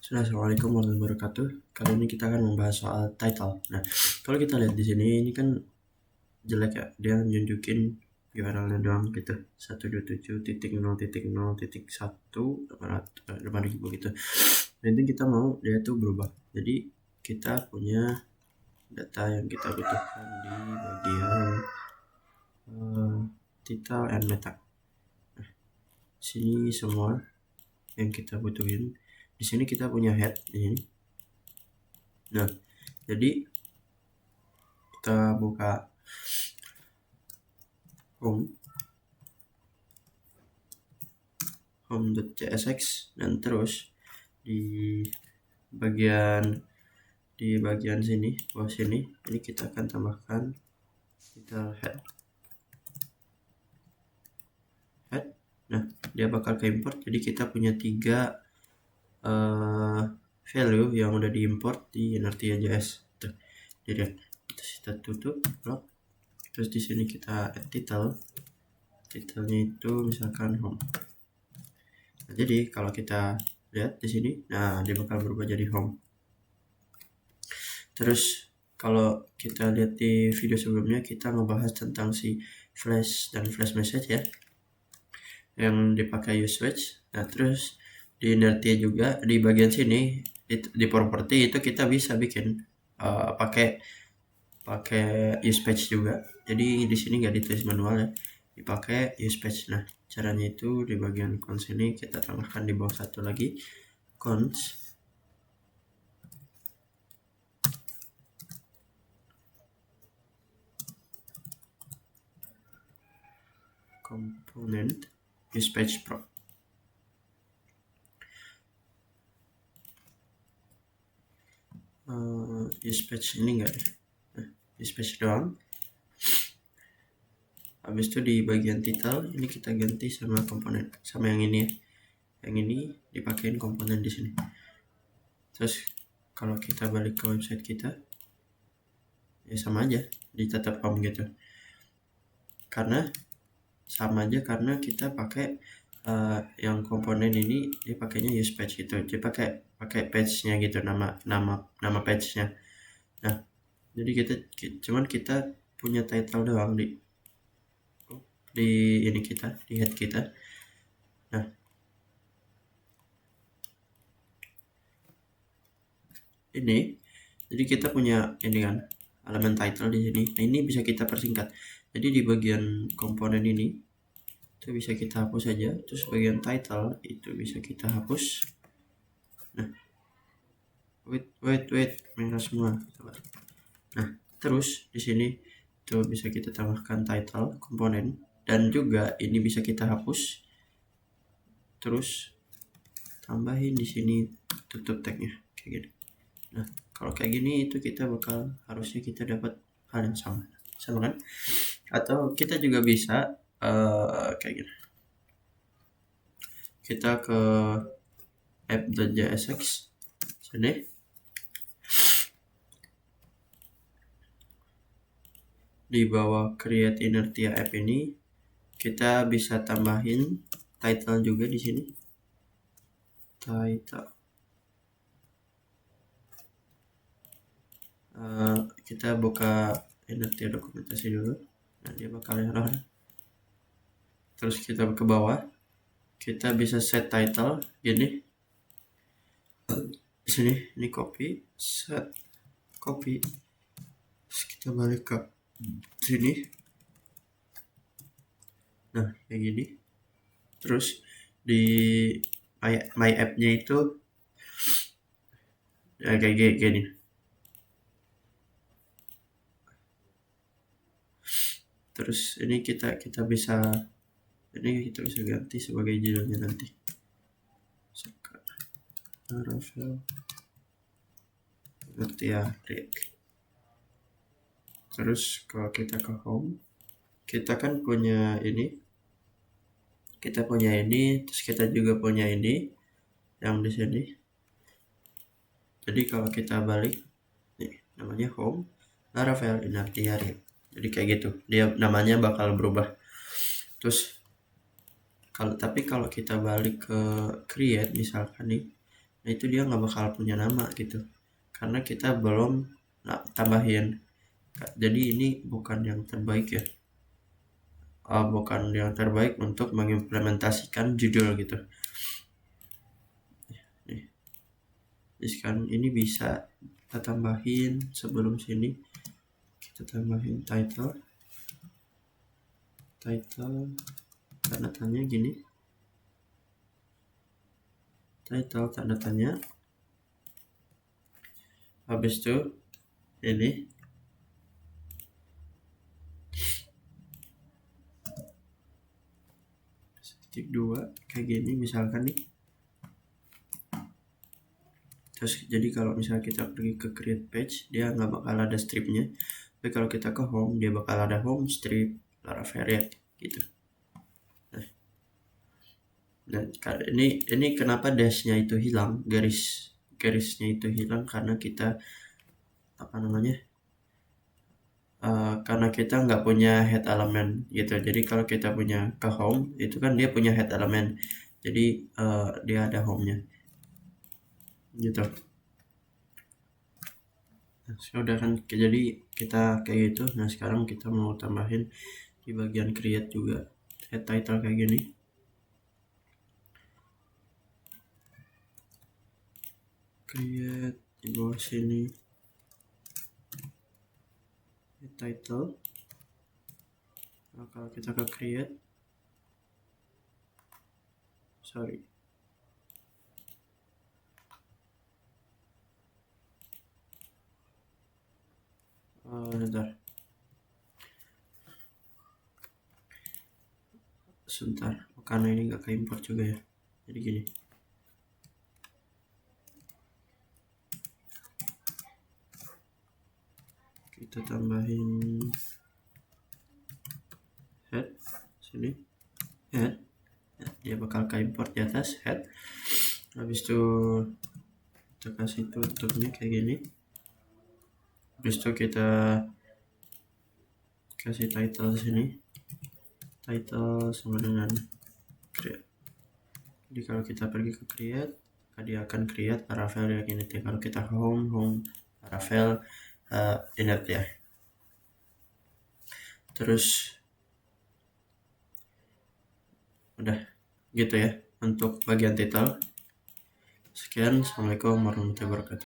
Assalamualaikum warahmatullahi wabarakatuh. Kali ini kita akan membahas soal title. Nah, kalau kita lihat di sini, ini kan jelek ya. Dia nunjukin URL-nya doang gitu. 127.0.0.1 gitu. Nanti kita mau dia tuh berubah. Jadi kita punya data yang kita butuhkan di bagian title and meta. Nah, sini semua yang kita butuhin. Di sini kita punya head di sini. Nah, jadi kita buka home.csx dan terus di bagian sini, bawah sini, ini kita akan tambahkan title head. Nah, dia bakal ke import. Jadi kita punya 3 value yang udah diimport di Inertia.js. Jadi kita tutup blok. Terus di sini kita add title. Titelnya itu misalkan home. Nah, jadi kalau kita lihat di sini, nah dia bakal berubah jadi home. Terus kalau kita lihat di video sebelumnya, kita ngebahas tentang si flash dan flash message ya, yang dipakai use switch. Nah, terus di Inertia juga di bagian sini di property itu kita bisa bikin pakai use page juga. Jadi di sini nggak ditulis manual ya, dipakai use page. Nah, caranya itu di bagian cons ini kita tambahkan di bawah satu lagi cons component use page pro. Use page ini enggak deh. Nah, use page doang. Habis itu di bagian title ini kita ganti sama komponen, sama yang ini ya. Yang ini dipakein komponen di sini. Terus kalau kita balik ke website kita, ya sama aja, ditetap home gitu. Karena sama aja karena kita pakai yang komponen ini dipakainya use page gitu. Jadi pakai page-nya gitu, nama page-nya. Nah, jadi cuman kita punya title doang di ini kita, di head kita. Nah, ini jadi kita punya ini kan elemen title di sini. Nah, ini bisa kita persingkat. Jadi di bagian komponen ini itu bisa kita hapus saja. Terus bagian title itu bisa kita hapus. Nah, wait merah semua. Nah, terus di sini itu bisa kita tambahkan title komponen, dan juga ini bisa kita hapus. Terus tambahin di sini tutup tagnya kayak gini. Nah, kalau kayak gini itu kita harusnya kita dapat hal yang sama kan? Atau kita juga bisa kayak gini. Kita ke app.jsx sini. Di bawah create Inertia app ini kita bisa tambahin title juga di sini. Title. Kita buka Inertia dokumentasi dulu. Nah, dia bakal error. Terus kita ke bawah, kita bisa set title gini. Di sini ini copy, set copy. Terus kita balik ke sini. Nah, kayak gini. Terus di my app-nya itu kayak gini. Terus ini kita bisa ganti sebagai judulnya nanti. Rafael Inertia React. Terus kalau kita ke home, kita kan punya ini. Terus kita juga punya ini yang di sini. Jadi kalau kita balik, nih namanya home, Rafael Inertia React. Jadi kayak gitu, dia namanya bakal berubah. Terus kalau kita balik ke create misalkan nih, Nah itu dia nggak bakal punya nama gitu, karena kita belum tambahin. Jadi ini bukan yang terbaik ya, bukan yang terbaik untuk mengimplementasikan judul gitu. Nih, sekarang ini bisa kita tambahin sebelum sini, kita tambahin title tanda tanya gini, title tanda tanya, habis itu ini titik 2 kayak gini misalkan nih. Terus jadi kalau misalnya kita pergi ke create page, dia nggak bakal ada stripnya, tapi kalau kita ke home dia bakal ada home strip Laravel gitu. Nah ini kenapa dashnya itu hilang, garisnya itu hilang, karena kita karena kita nggak punya head element gitu. Jadi kalau kita punya ke home itu kan dia punya head element, jadi dia ada home-nya gitu. Nah, sudah kan, jadi kita kayak gitu. Nah sekarang kita mau tambahin di bagian create juga head title kayak gini, create di bawah sini head title. Nah, kalau kita ke create, bentar, sebentar, karena ini nggak ke import juga ya. Jadi gini, kita tambahin head sini, head, dia bakal ke import di atas head. Habis itu kita kasih tutupnya kayak gini. Habis itu kita kasih title sini, title sama dengan create. Jadi kalau kita pergi ke create, dia akan create Laravel ya gini. Kalau kita home Laravel init ya. Terus udah gitu ya untuk bagian title. Sekian, assalamualaikum warahmatullahi wabarakatuh.